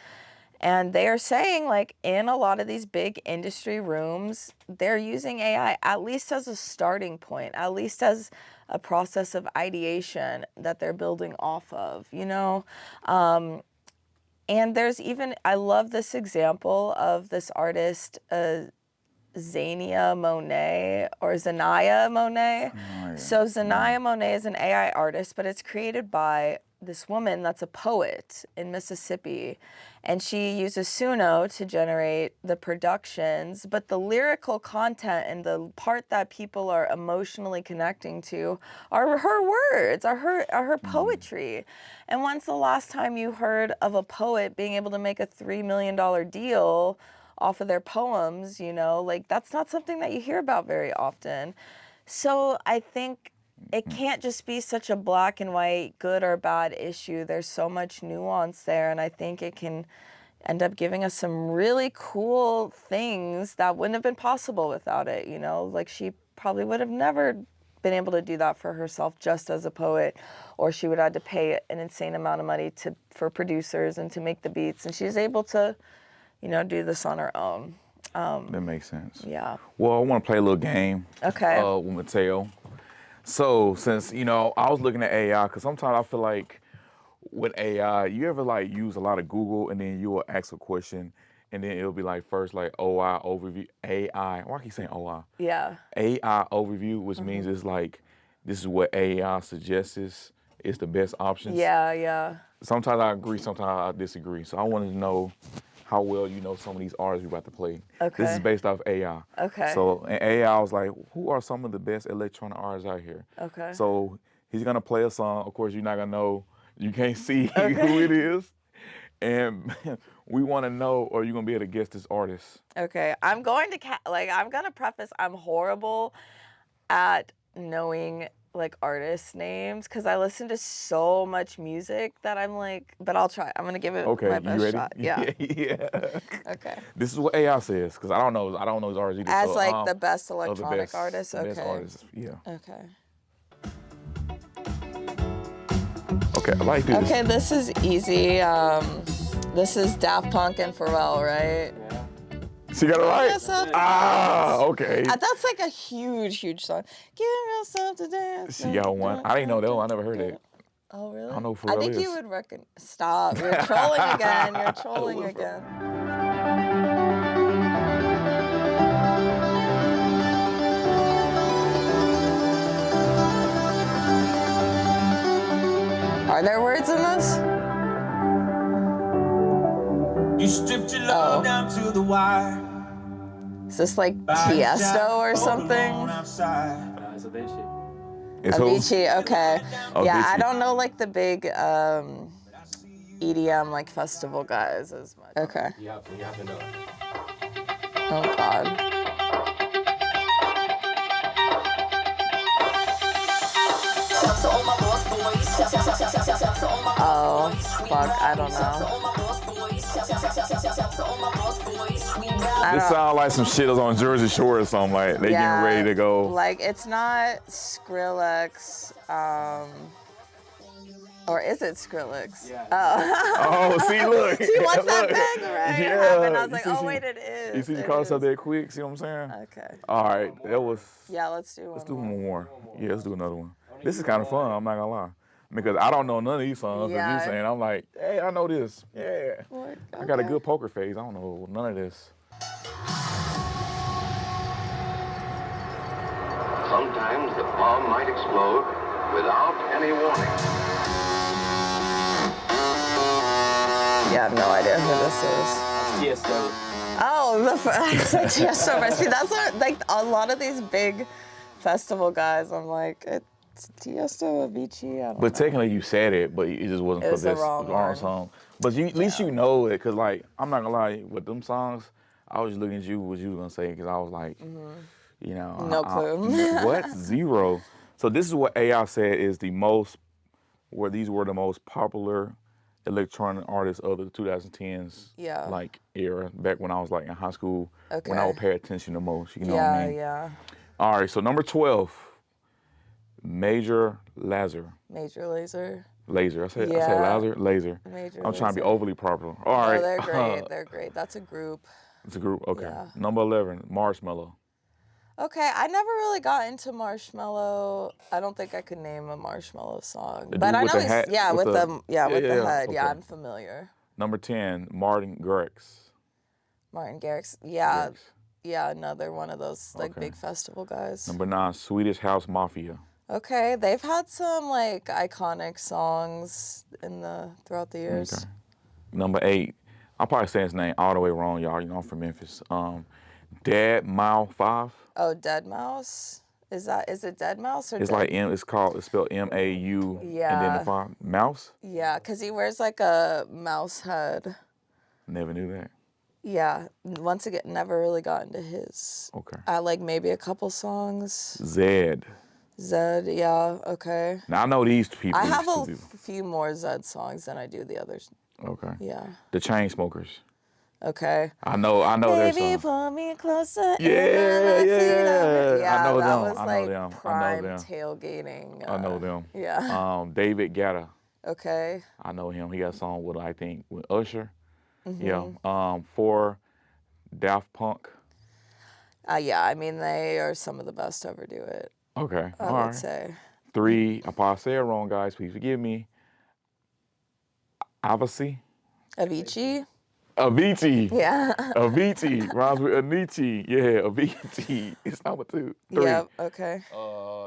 and they are saying, like, in a lot of these big industry rooms, they're using AI at least as a starting point, at least as a process of ideation that they're building off of, you know? And there's even, I love this example of this artist, Zania Monet or Zanaya Monet. So Zanaya Monet is an AI artist, but it's created by this woman that's a poet in Mississippi. And she uses Suno to generate the productions, but the lyrical content and the part that people are emotionally connecting to are her words, are her poetry. And when's the last time you heard of a poet being able to make a $3 million deal off of their poems, you know? Like, that's not something that you hear about very often. So I think it can't just be such a black and white, good or bad issue. There's so much nuance there, and I think it can end up giving us some really cool things that wouldn't have been possible without it, you know? Like, she probably would have never been able to do that for herself just as a poet, or she would have had to pay an insane amount of money for producers and to make the beats, and she's able to, you know, do this on her own. That makes sense. Yeah. Well, I want to play a little game. Okay. With Mateo. So since, you know, I was looking at AI, because sometimes I feel like with AI, you ever like use a lot of Google and then you will ask a question and then it'll be like first like OI overview, AI, why I keep saying OI? Yeah. AI overview, which means it's like, this is what AI suggests is the best options. Yeah, yeah. Sometimes I agree, sometimes I disagree. So I wanted to know how well you know some of these artists we're about to play. Okay. This is based off AI. Okay. So in AI, I was like, who are some of the best electronic artists out here? Okay. So he's gonna play a song. Of course, you're not gonna know, you can't see who it is. And we wanna know, or you're gonna be able to guess this artist. Okay. I'm going to preface, I'm horrible at knowing like artist names because I listen to so much music that I'm like, but I'll try. I'm gonna give it my best you ready? shot. Yeah. Yeah. Okay. This is what AI says, because I don't know his artists either. As so, like the best of electronic artist. the Okay. best artists, yeah. Okay. Okay, I like this. Okay, this is easy. This is Daft Punk and Pharrell, right? She got it right? Yes, Okay. That's like a huge, huge song. Give yourself to dance. She got one. I didn't know that one. I never heard it. Oh, really? I don't know who I Pharrell think is. you would reckon. Stop. You're trolling again. You're trolling again. Are there words in this? You stripped your love down to the wire. Is this like Tiesto or something? No, it's Avicii. It's who? Avicii, okay. Yeah, I Avicii. don't know like the big EDM like festival guys as much. Okay. You have to know. Oh God. Oh, fuck, I don't know. This sounds like some shit is on Jersey Shore or something. Like they getting ready to go. Like it's not Skrillex, or is it Skrillex? Yeah. Oh. Oh, see, look. See, once that Look. bang right Yeah. happened, I was You like, see oh she- wait, it is. You see, you it caught us up is. there quick. See what I'm saying? Okay. All right, that was. Yeah, let's do one Let's do more. one more. Yeah, let's do another one. This is kind of fun. I'm not gonna lie, because I don't know none of these songs. As Yeah. you saying, I'm like, hey, I know this. Yeah. What? I got a Okay. good poker face. I don't know none of this. Sometimes the bomb might explode without any warning. Yeah, I have no idea who this is. Tiesto. Oh, I said Tiesto, but see, that's what, like a lot of these big festival guys. I'm like, it's Tiesto, Avicii. I don't But know. technically, you said it, but it just wasn't It for was the this wrong one. song. But you, at least you know it, cause like I'm not gonna lie, with them songs, I was just looking at you, what you was gonna say, cause I was like, you know, No clue. what? Zero. So this is what AI said is the most, where these were the most popular electronic artists of the 2010s, Yeah. like era, back when I was like in high school, when I would Okay. pay attention the most. You know what I mean? Yeah. All right. So number 12, Major Lazer. Major Lazer. Laser. I said Yeah. Lazer. Laser. Major I'm trying to be Lazer. overly popular. All right. Oh, they're great. They're great. That's a group. It's a group. Okay. Yeah. Number 11, Marshmello. Okay, I never really got into Marshmello. I don't think I could name a Marshmello song, The but dude I with know the he's hat, yeah with with the- the yeah, with the yeah, head. Yeah, okay. I'm familiar. Number 10, Martin Garrix. Martin Garrix. Yeah, Garrix. yeah, another one of those like Okay. big festival guys. Number 9, Swedish House Mafia. Okay, they've had some like iconic songs throughout the years. Okay. Number 8, I'll probably say his name all the way wrong, y'all. You know, I'm from Memphis. Dead Mile 5. Oh, Dead Mouse. Is it Dead Mouse or It's Dead? like it's spelled M-A-U and then Yeah. the 5. Mouse? Yeah, cause he wears like a mouse head. Never knew that. Yeah, once again, never really got into his. Okay. I like maybe a couple songs. Zed. Zed, yeah, okay. Now I know these people. I have used a to do. few more Zed songs than I do the others. Okay. Yeah, The Chainsmokers. okay. I know their Baby, song. pull me closer. Yeah, Yeah, I know that them, was I know like them, I know prime them. tailgating. I know them. Yeah. David Guetta. Okay. I know him. He got a song with, I think, with Usher. Mm-hmm. Yeah. 4, Daft Punk. Yeah, I mean, they are some of the best to ever do it, Okay. I All would right. say. 3, I probably say it wrong, guys. Please forgive me. Avicii. Avicii? Avicii. Yeah. Avicii. Rhymes with Anichi. Yeah, Avicii. It's number 2. 3. Yep, okay.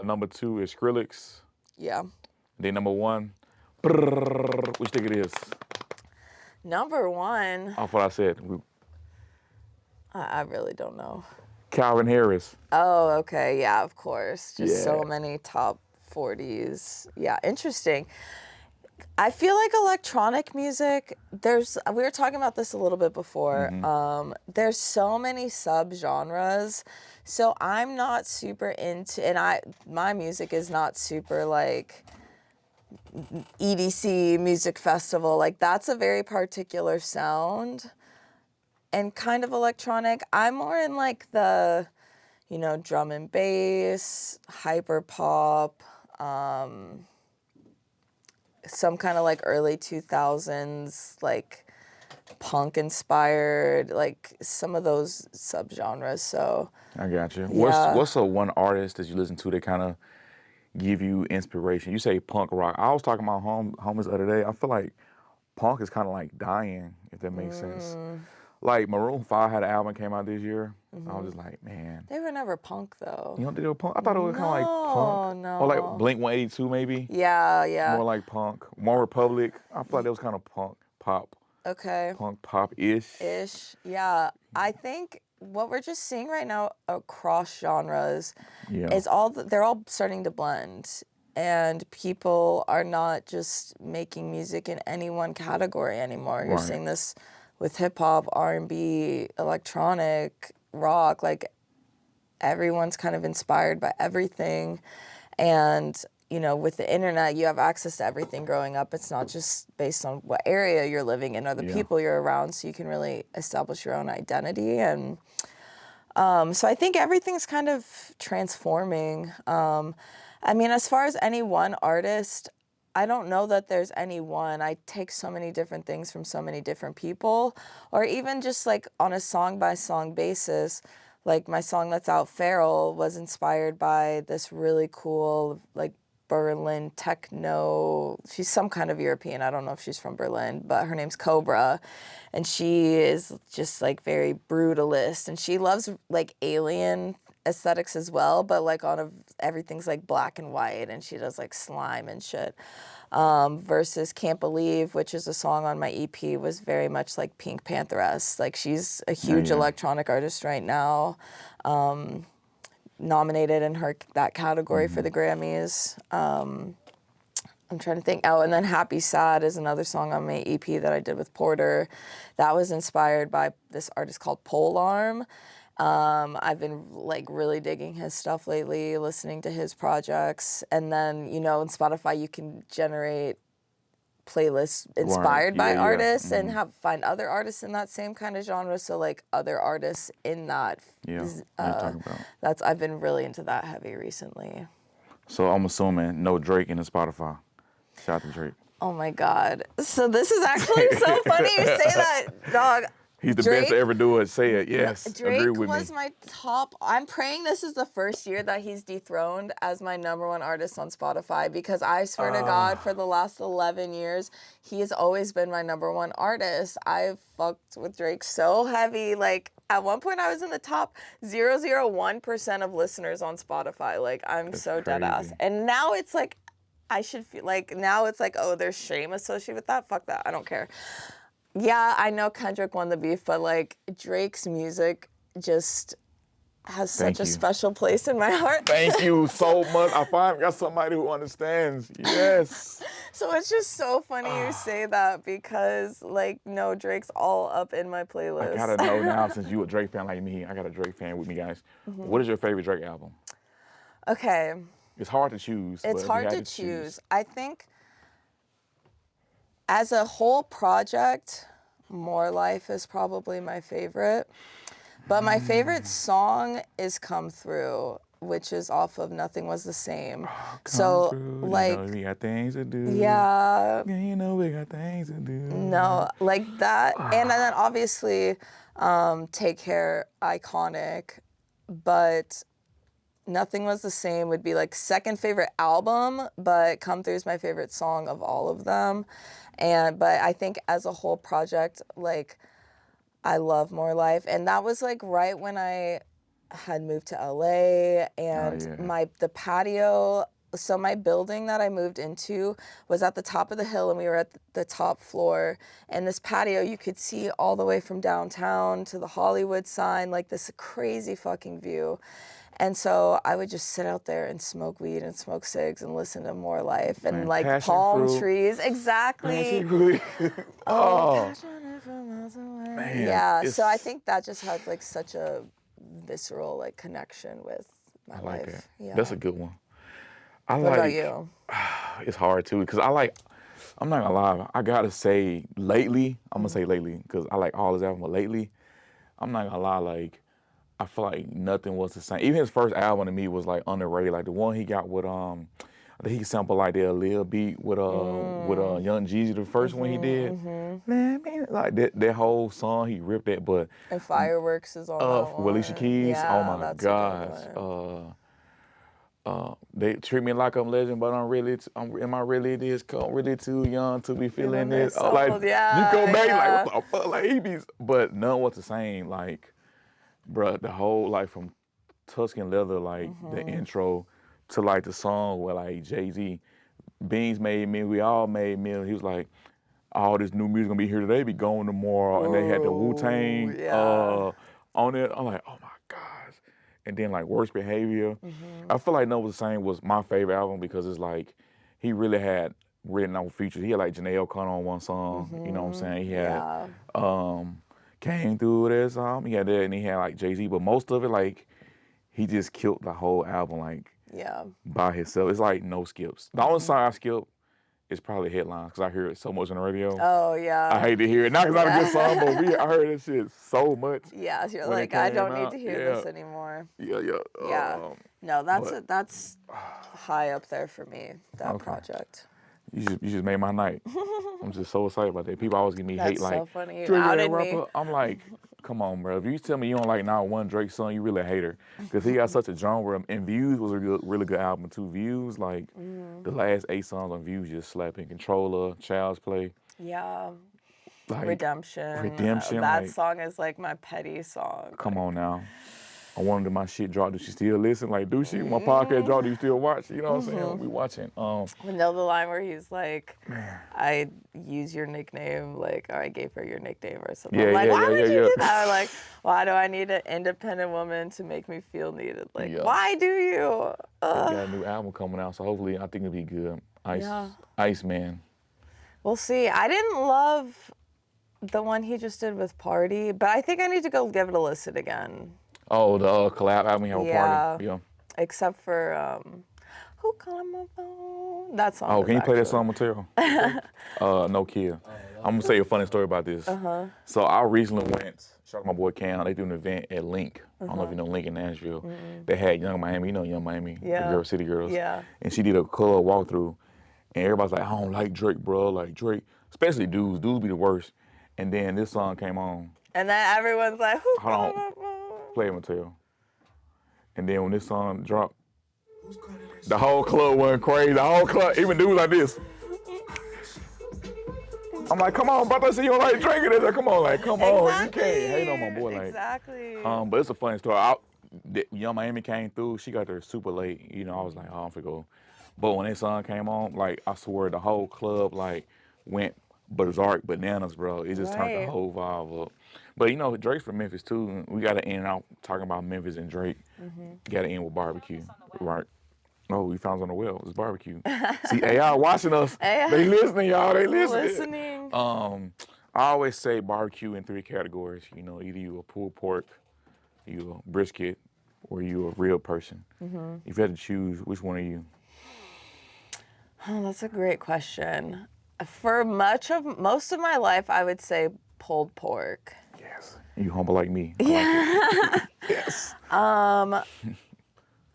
Number 2 is Skrillex. Yeah. Then number 1, which you think it is? Number 1, Off what I said. I really don't know. Calvin Harris. Oh, okay. Yeah, of course. Just so Yeah. many top 40s. Yeah, interesting. I feel like electronic music, we were talking about this a little bit before. There's so many subgenres. So I'm not super into, and my music is not super like EDC music festival. Like that's a very particular sound and kind of electronic. I'm more in like the, drum and bass, hyper pop, some kind of like early 2000s, like punk inspired, like some of those subgenres. So I got you. Yeah. What's a one artist that you listen to that kind of give you inspiration? You say punk rock. I was talking about homies the other day. I feel like punk is kind of like dying, if that makes sense. Like Maroon 5 had an album came out this year. I was just like, man. they were never punk though. You know they were punk? I thought it was kind of like punk. No. Or like Blink 182 maybe. Yeah. More like punk. One Republic. I feel like that was kind of punk, pop, Okay. punk, pop-ish. Ish. Yeah. I think what we're just seeing right now across genres Yeah. is they're all starting to blend. And people are not just making music in any one category anymore. You're Right. seeing this with hip hop, R&B, electronic, rock, like everyone's kind of inspired by everything. And, you know, with the internet, you have access to everything growing up. It's not just based on what area you're living in or the Yeah. people you're around, so you can really establish your own identity. And so I think everything's kind of transforming. I mean, as far as any one artist, I don't know that there's any one. I take so many different things from so many different people, or even just like on a song by song basis. Like my song that's out, Feral, was inspired by this really cool, like Berlin techno. She's some kind of European. I don't know if she's from Berlin, but her name's Cobra. And she is just like very brutalist. And she loves like alien aesthetics as well, but like everything's like black and white, and she does like slime and shit. Versus Can't Believe, which is a song on my EP, was very much like Pink Panther-esque. Like she's a huge electronic artist right now, nominated in that category for the Grammys. I'm trying to think. Oh, and then Happy Sad is another song on my EP that I did with Porter. That was inspired by this artist called Polearm. I've been like really digging his stuff lately, listening to his projects. And then, you know, in Spotify, you can generate playlists inspired by artists and find other artists in that same kind of genre. So like other artists in that. Yeah. What are you talking about? I've been really into that heavy recently. So I'm assuming no Drake in the Spotify. Shout out to Drake. Oh my God. So this is actually so funny you say that, dog. He's the Drake, best to ever do it. Say it. Yes. Drake Agree with was me. my top. I'm praying this is the first year that he's dethroned as my #1 artist on Spotify, because I swear to God, for the last 11 years, he has always been my #1 artist. I've fucked with Drake so heavy. Like at one point I was in the top 0.001% of listeners on Spotify. Like I'm so dead ass. crazy. And now it's like, I should feel like, now it's like, oh, there's shame associated with that. Fuck that. I don't care. Yeah, I know Kendrick won the beef, but like Drake's music just has such a special place in my heart. Thank you so much. I finally got somebody who understands. Yes. So it's just so funny you say that, because like, no, Drake's all up in my playlist. I gotta know now, since you a Drake fan like me, I got a Drake fan with me, guys. What is your favorite Drake album? Okay. It's hard to choose. It's but if you hard had to choose. I think as a whole project, More Life is probably my favorite. But my favorite song is Come Through, which is off of Nothing Was the Same. So, like, you know we got things to do. yeah. You know we got things to do. No, like that. And then obviously, Take Care, iconic. But Nothing Was the Same would be like second favorite album, but Come Through is my favorite song of all of them. But I think as a whole project, like, I love More Life. And that was like right when I had moved to LA, and the patio. So my building that I moved into was at the top of the hill, and we were at the top floor. And this patio, you could see all the way from downtown to the Hollywood sign, like this crazy fucking view. And so I would just sit out there and smoke weed and smoke cigs and listen to More Life and like passion palm fruit. trees. Exactly. Passionate from miles away. Man, yeah. So I think that just has like such a visceral like connection with my I like life. that. Yeah. That's a good one. What about you? It's hard too, because I'm not gonna lie, I gotta say lately, I'm gonna say lately, because I like all his albums, but lately, I'm not gonna lie, like, I feel like nothing was the same. Even his first album to me was like underrated. Like the one he got with I think he sampled like that Lil beat with Young Jeezy, the first one he did. Like that whole song, he ripped that. But And Fireworks is on that one. with Alicia Keys, Yeah, oh my that's a good gosh. one. They treat me like I'm legend, but am I really this cold, really too young to be feeling this? myself, Like yeah, you go back, yeah. like what the fuck, like he be, but none was the same. Like, bruh, the whole like from Tuscan Leather, like the intro to like the song where like Jay-Z, Beans made me, we all made me. He was like, all this new music gonna be here today, be going tomorrow, and they had the Wu-Tang. yeah. on it. I'm like, oh my gosh. And then like Worst Behavior. I feel like No Was the Same was my favorite album because it's like he really had written on features. He had like Janae O'Connor on one song. You know what I'm saying? He had Came Through This song. He had that, and he had like Jay-Z. But most of it, like, he just killed the whole album like by himself. It's like no skips. The only song I skip is probably Headlines because I hear it so much on the radio. Oh yeah. I hate to hear it. Not because it's not a good song, but I heard this shit so much. Yeah, so you're when it like, I don't came need out. to hear this anymore. Yeah. Yeah. No, that's high up there for me, that project. You just made my night. I'm just so excited about that. People always give me hate That's like, so funny. You Drake ain't a outed me. rapper. I'm like, come on, bro. If you tell me you don't like not one Drake song, you really a hater. Because he got such a genre. And Views was a really good album too. Views, like the last 8 songs on Views just slapping. Controller, Child's Play. Yeah. Like, Redemption. Redemption. That like, song is like my petty song. come on now. I wondered if my shit dropped. Do she still listen? Like, do she? My podcast dropped. Do you still watch? You know what I'm saying? We watching. I know the line where he's like, I use your nickname, like, or I gave her your nickname or something. I'm like, why would you do that? Or like, why do I need an independent woman to make me feel needed? Like, why do you? He got a new album coming out, so hopefully I think it'll be good. Iceman. We'll see. I didn't love the one he just did with Party, but I think I need to go give it a listen again. Oh, the collab album, Have a Party. Yeah. Except for Who Calling My Phone? That song. Oh, can you play that song, Mateo? No Kid. I'm gonna say a funny story about this. So I recently went, shout out my boy Cam, they do an event at Link. I don't know if you know Link in Nashville. They had Young Miami, you know Young Miami, the Girl City Girls. Yeah. And she did a club walkthrough, and everybody's like, I don't like Drake, bro. Like Drake, especially dudes. Dudes be the worst. And then this song came on. And then everyone's like, Who Hold Calling on. My Phone? Play it, Mateo. And then when this song dropped, the whole club went crazy. The whole club, even dudes like this. I'm like, come on, brother. I see you don't like drinking this. Come on, like, come on. You can't hate on my boy. Like, Exactly. But it's a funny story. Young Miami came through. She got there super late. You know, I was like, oh, I'm finna go. But when that song came on, like, I swear the whole club, like, went berserk bananas, bro. It just turned the whole vibe up. But, you know, Drake's from Memphis, too. We got to end out talking about Memphis and Drake. Got to end with barbecue, right? Oh, we found on the well. It's barbecue. See, AI watching us. They listening, y'all. They listening. I always say barbecue in 3 categories. You know, either you a pulled pork, you a brisket, or you a real person. If you had to choose, which one are you? Oh, that's a great question. For most of my life, I would say pulled pork. Yes. You humble like me. I like it. Yes.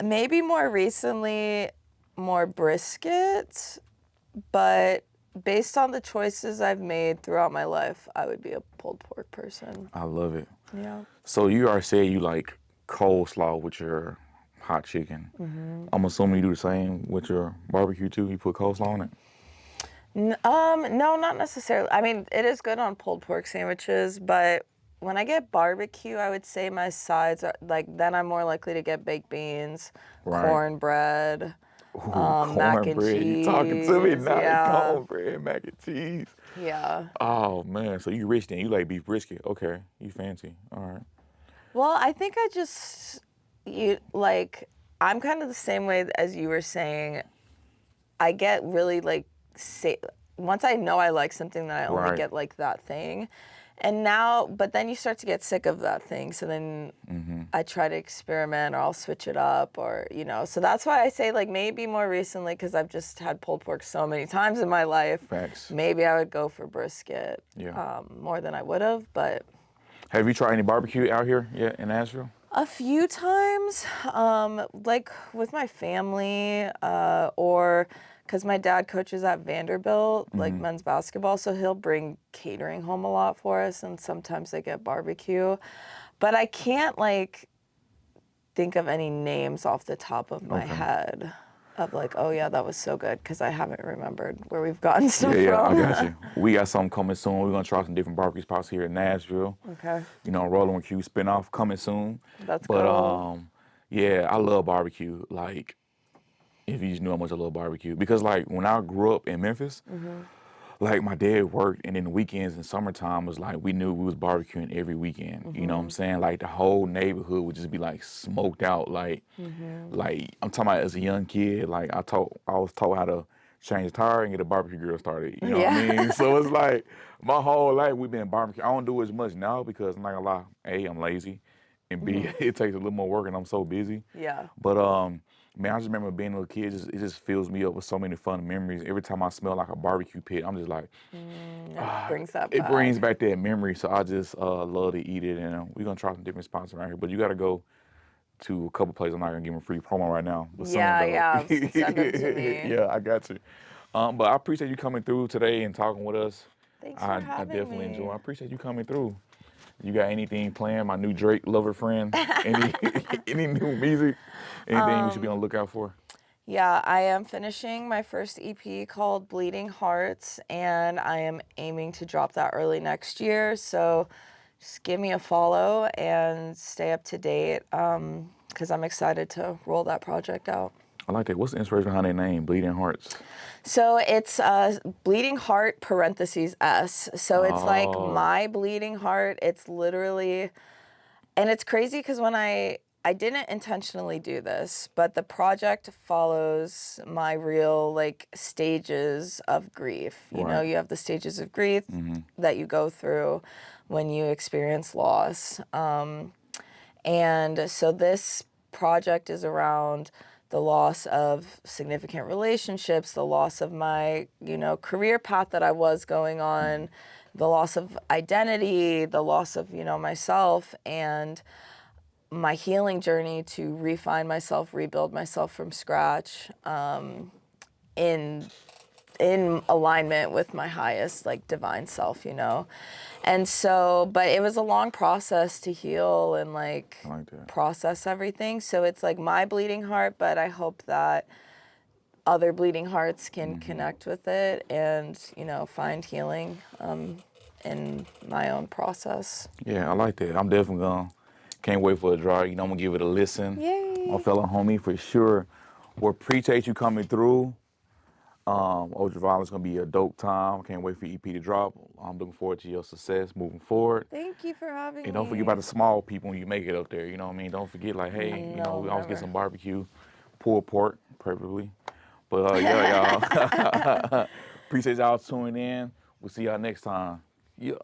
Maybe more recently, more brisket, but based on the choices I've made throughout my life, I would be a pulled pork person. I love it. Yeah. So you already said you like coleslaw with your hot chicken. I'm assuming you do the same with your barbecue too. You put coleslaw on it? No, not necessarily. I mean, it is good on pulled pork sandwiches, but when I get barbecue, I would say my sides are like, then I'm more likely to get baked beans, cornbread, mac and cheese. You talking to me now? Cornbread, mac and cheese. Yeah. Oh man, so you rich then? You like beef brisket? Okay, you fancy. All right. Well, I think I'm kind of the same way as you were saying. I get really like, once I know I like something, then I only get like that thing. And now, but then you start to get sick of that thing. So then I try to experiment, or I'll switch it up, or, you know. So that's why I say, like, maybe more recently, because I've just had pulled pork so many times in my life. Facts. Maybe I would go for brisket more than I would have, but. Have you tried any barbecue out here yet in Nashville? A few times, like with my family, or because my dad coaches at Vanderbilt, like men's basketball, so he'll bring catering home a lot for us, and sometimes they get barbecue. But I can't like think of any names off the top of my head of like, oh yeah, that was so good, because I haven't remembered where we've gotten stuff Yeah, from. I got you. We got something coming soon. We're gonna try some different barbecue spots here in Nashville. Okay. You know, Rolling with Q spinoff coming soon. That's but, cool. Yeah, I love barbecue. Like, if you just knew how much I love barbecue. Because like when I grew up in Memphis, like my dad worked, and then the weekends and summertime was like we knew we was barbecuing every weekend. You know what I'm saying? Like the whole neighborhood would just be like smoked out. Like I'm talking about as a young kid. Like I was taught how to change a tire and get a barbecue grill started. You know what I Yeah. mean? So it's like my whole life we've been barbecue. I don't do as much now because I'm not gonna lie. A, I'm lazy, and B, it takes a little more work, and I'm so busy. Yeah. But man, I just remember being a little kid. It just fills me up with so many fun memories. Every time I smell like a barbecue pit, I'm just like, It brings that it brings back. back that memory. So I just love to eat it, and we're gonna try some different spots around here. But you gotta go to a couple places. I'm not gonna give them a free promo right now, but soon Yeah, though. yeah. Send them to me. Yeah, I got you. But I appreciate you coming through today and talking with us. Thanks I for having definitely me. enjoy. I appreciate you coming through. You got anything planned? My new Drake lover friend. Any any new music? Anything we should be on the lookout for? Yeah, I am finishing my first EP called Bleeding Hearts, and I am aiming to drop that early next year. So just give me a follow and stay up to date because I'm excited to roll that project out. I like that. What's the inspiration behind that name, Bleeding Hearts? So it's Bleeding Heart parentheses S. So it's like my bleeding heart. It's literally, and it's crazy because when I didn't intentionally do this, but the project follows my real like stages of grief. You know, Right. you have the stages of grief that you go through when you experience loss. And so this project is around the loss of significant relationships, the loss of my, career path that I was going on, the loss of identity, the loss of, myself, and my healing journey to refine myself, rebuild myself from scratch, in alignment with my highest like divine self. And so, but it was a long process to heal and like I like that. process everything. So it's like my bleeding heart, but I hope that other bleeding hearts can connect with it and, find healing in my own process. Yeah, I like that. I'm definitely gonna. Can't wait for the draw. I'm gonna give it a listen. Yay. My fellow homie, for sure. We appreciate you coming through. Ultra Violence gonna be a dope time. Can't wait for EP to drop. I'm looking forward to your success moving forward. Thank you for having And me. don't forget about the small people when you make it up there. You know what I mean? Don't forget, like, hey, No, we always get never. some barbecue, pulled pork, preferably. But yeah, y'all. Appreciate y'all tuning in. We'll see y'all next time. Yeah.